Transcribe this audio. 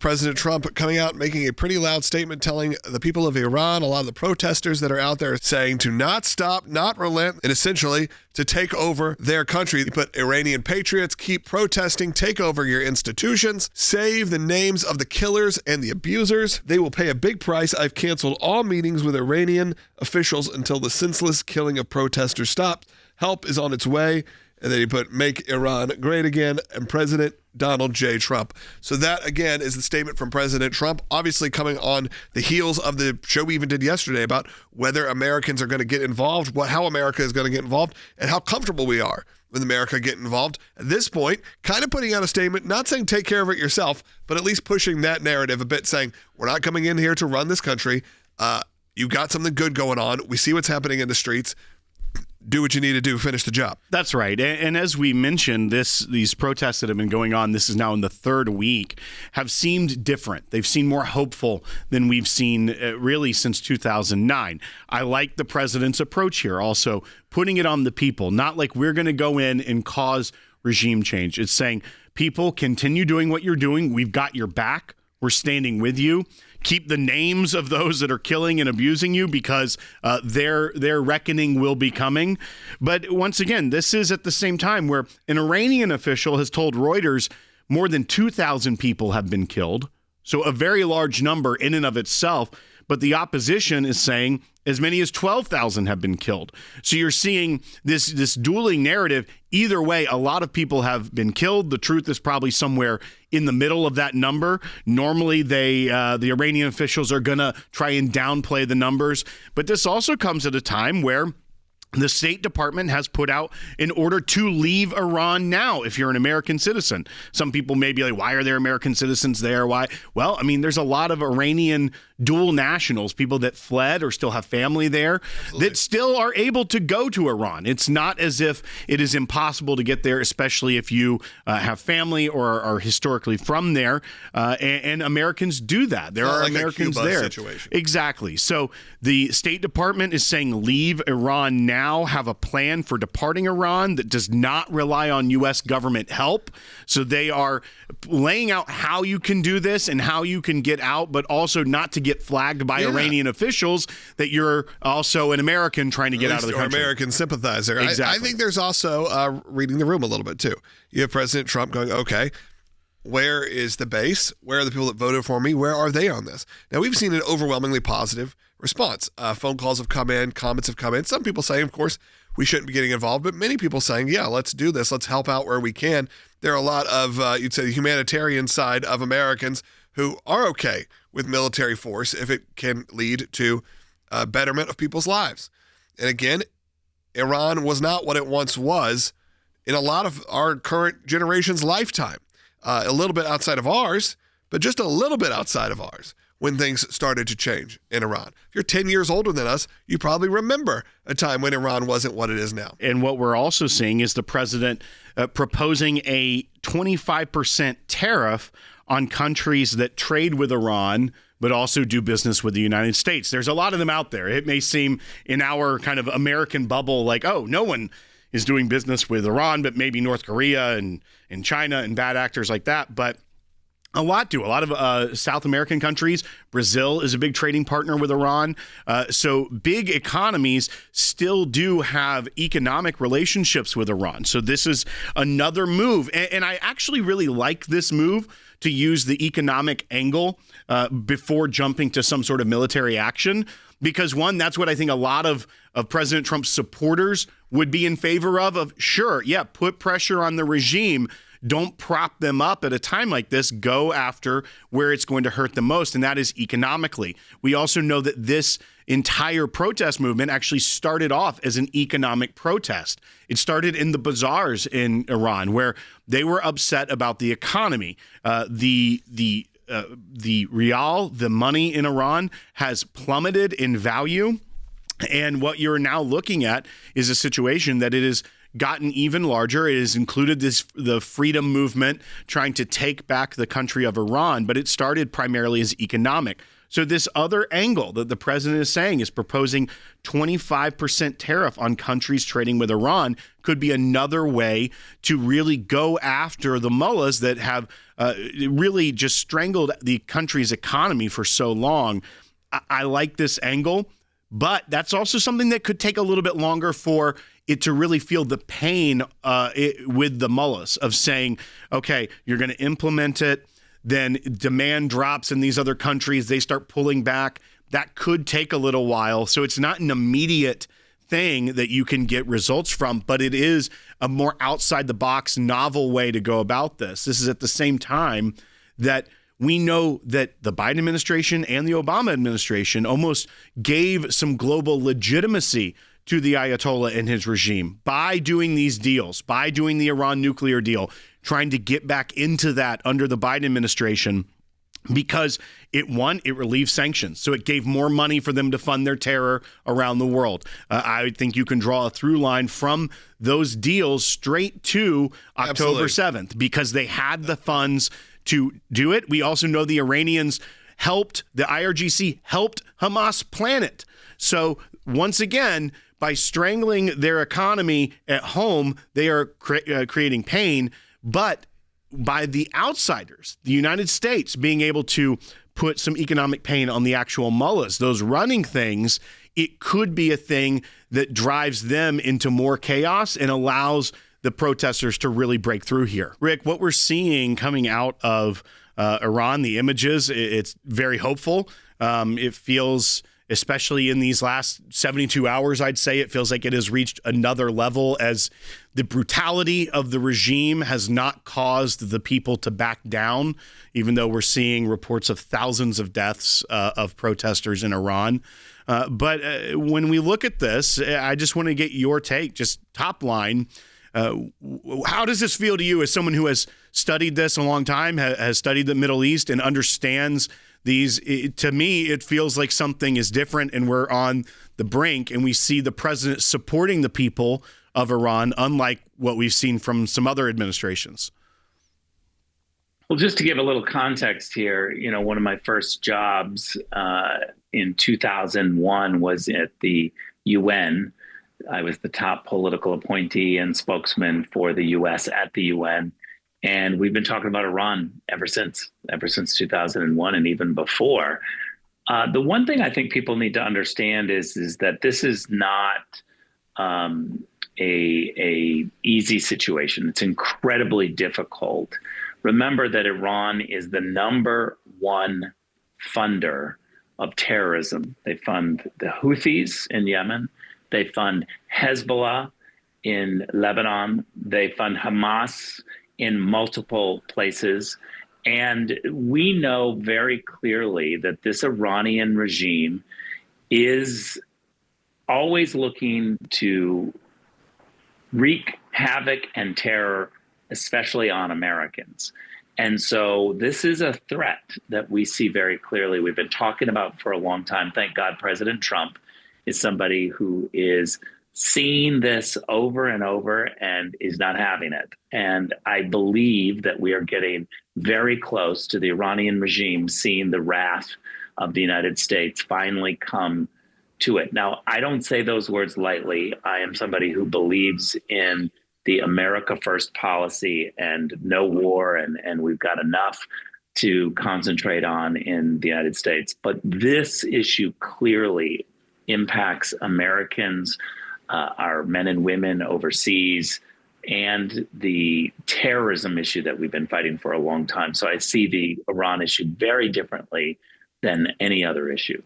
President Trump coming out, making a pretty loud statement, telling the people of Iran, a lot of the protesters that are out there, saying to not stop, not relent, and essentially to take over their country. But Iranian patriots, keep protesting, take over your institutions, save the names of the killers and the abusers. They will pay a big price. I've canceled all meetings with Iranian officials until the senseless killing of protesters stops. Help is on its way. And then he put, make Iran great again, and President Donald J. Trump. So that, again, is the statement from President Trump, obviously coming on the heels of the show we even did yesterday about whether Americans are going to get involved, how America is going to get involved, and how comfortable we are with America getting involved. At this point, kind of putting out a statement, not saying take care of it yourself, but at least pushing that narrative a bit, saying we're not coming in here to run this country. You've got something good going on. We see what's happening in the streets. Do what you need to do, finish the job. That's right. And as we mentioned, these protests that have been going on, this is now in the third week, have seemed different. They've seemed more hopeful than we've seen really since 2009. I like the president's approach here, also putting it on the people, not like we're going to go in and cause regime change. It's saying, people, continue doing what you're doing. We've got your back. We're standing with you. Keep the names of those that are killing and abusing you, because their reckoning will be coming. But once again, this is at the same time where an Iranian official has told Reuters more than 2,000 people have been killed. So a very large number in and of itself. But the opposition is saying as many as 12,000 have been killed. So you're seeing this dueling narrative. Either way, a lot of people have been killed. The truth is probably somewhere in the middle of that number. Normally, the Iranian officials are going to try and downplay the numbers. But this also comes at a time where the State Department has put out an order to leave Iran now if you're an American citizen. Some people may be like, why are there American citizens there? Why? Well, I mean, there's a lot of Iranian dual nationals, people that fled or still have family there. Absolutely. That still are able to go to Iran. It's not as if it is impossible to get there, especially if you have family or are historically from there. And Americans do that. There are like Americans there. Situation. Exactly. So the State Department is saying leave Iran now, have a plan for departing Iran that does not rely on U.S. government help. So they are laying out how you can do this and how you can get out, but also not to get flagged by Iranian officials that you're also an American trying to get out of the country. Or American sympathizer. Exactly. I think there's also reading the room a little bit too. You have President Trump going, okay, where is the base? Where are the people that voted for me? Where are they on this? Now, we've seen an overwhelmingly positive response. Phone calls have come in, comments have come in. Some people saying, of course, we shouldn't be getting involved, but many people saying, yeah, let's do this. Let's help out where we can. There are a lot of, you'd say, the humanitarian side of Americans who are okay with military force if it can lead to betterment of people's lives. And again, Iran was not what it once was in a lot of our current generation's lifetime. A little bit outside of ours, but just a little bit outside of ours when things started to change in Iran. If you're 10 years older than us, you probably remember a time when Iran wasn't what it is now. And what we're also seeing is the president proposing a 25% tariff on countries that trade with Iran, but also do business with the United States. There's a lot of them out there. It may seem in our kind of American bubble like, oh, no one is doing business with Iran, but maybe North Korea and China and bad actors like that. But a lot do. A lot of South American countries. Brazil is a big trading partner with Iran. So big economies still do have economic relationships with Iran. So this is another move. And I actually really like this move to use the economic angle before jumping to some sort of military action. Because one, that's what I think a lot of President Trump's supporters would be in favor of sure, yeah, put pressure on the regime. Don't prop them up at a time like this. Go after where it's going to hurt the most, and that is economically. We also know that this entire protest movement actually started off as an economic protest. It started in the bazaars in Iran, where they were upset about the economy. The rial, the money in Iran, has plummeted in value. And what you're now looking at is a situation that it has gotten even larger. It has included the freedom movement trying to take back the country of Iran, but it started primarily as economic. So this other angle that the president is saying is proposing 25% tariff on countries trading with Iran could be another way to really go after the mullahs that have really just strangled the country's economy for so long. I like this angle, but that's also something that could take a little bit longer for it to really feel the pain with the mullahs of saying, okay, you're going to implement it. Then demand drops in these other countries. They start pulling back. That could take a little while. So it's not an immediate thing that you can get results from, but it is a more outside the box, novel way to go about this. This is at the same time that we know that the Biden administration and the Obama administration almost gave some global legitimacy to the Ayatollah and his regime by doing these deals, by doing the Iran nuclear deal, trying to get back into that under the Biden administration, because it relieved sanctions. So it gave more money for them to fund their terror around the world. I think you can draw a through line from those deals straight to October 7th, because they had the funds to do it. We also know the Iranians the IRGC helped Hamas plan it. So once again, by strangling their economy at home, they are creating pain. But by the outsiders, the United States being able to put some economic pain on the actual mullahs, those running things, it could be a thing that drives them into more chaos and allows the protesters to really break through here. Rick, what we're seeing coming out of Iran, the images, it's very hopeful. It feels, especially in these last 72 hours, I'd say it feels like it has reached another level, as the brutality of the regime has not caused the people to back down, even though we're seeing reports of thousands of deaths of protesters in Iran. But when we look at this, I just want to get your take, just top line. How does this feel to you as someone who has studied this a long time, has studied the Middle East and understands these? To me, it feels like something is different and we're on the brink, and we see the president supporting the people of Iran, unlike what we've seen from some other administrations. Well, just to give a little context here, one of my first jobs in 2001 was at the UN. I was the top political appointee and spokesman for the U.S. at the UN. And we've been talking about Iran ever since 2001 and even before. The one thing I think people need to understand is that this is not a easy situation. It's incredibly difficult. Remember that Iran is the number one funder of terrorism. They fund the Houthis in Yemen. They fund Hezbollah in Lebanon. They fund Hamas in multiple places. And we know very clearly that this Iranian regime is always looking to wreak havoc and terror, especially on Americans. And so this is a threat that we see very clearly. We've been talking about for a long time. Thank God President Trump is somebody who is seeing this over and over and is not having it. And I believe that we are getting very close to the Iranian regime seeing the wrath of the United States finally come to it. Now, I don't say those words lightly. I am somebody who believes in the America First policy and no war, and we've got enough to concentrate on in the United States. But this issue clearly impacts Americans, our men and women overseas, and the terrorism issue that we've been fighting for a long time. So I see the Iran issue very differently than any other issue.